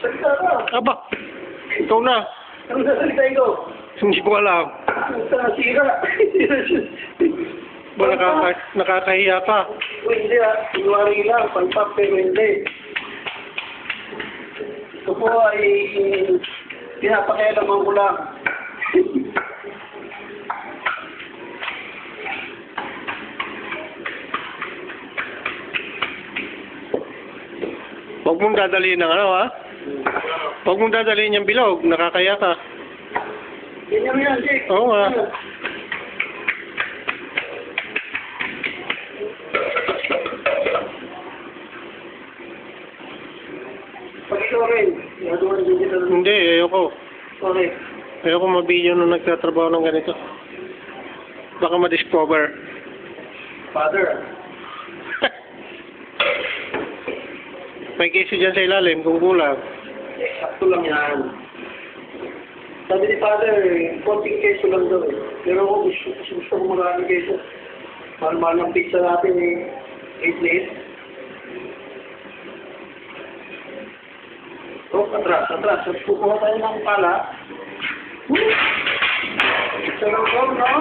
Salita ka. Aba, ikaw na. Ano sasalitain ko? Hindi ko alam. Sira. Ba, nakakahiya ka. Uy, hindi Inuwari lang. Palpak pero hindi. Ito po ay pinapakialaman ko lang. Huwag mong dadalhin ng ano, ha? Huwag mong dadalhin yung bilog. Nakakaya ka. Ganyan mo yan, Jake. Oo nga. Pag ikaw rin, nagawa din dito. Hindi, ayoko. Okay. Ayoko mabidyo nung nagtatrabaho ng ganito. Baka ma-discover. Father. May keso dyan sa ilalim kung kulang. Sakto lang yan. Sabi ni Father, konting keso lang daw eh. Pero ako gusto ko maraming keso. Mahal-mahal ng pizza natin eh. 8 plate. Oh, atras. Kukuha tayo ng pala. Isa lang ko, no?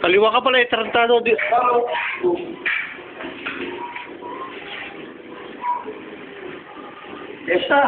Kaliwa ka pala, tarantado. Esta.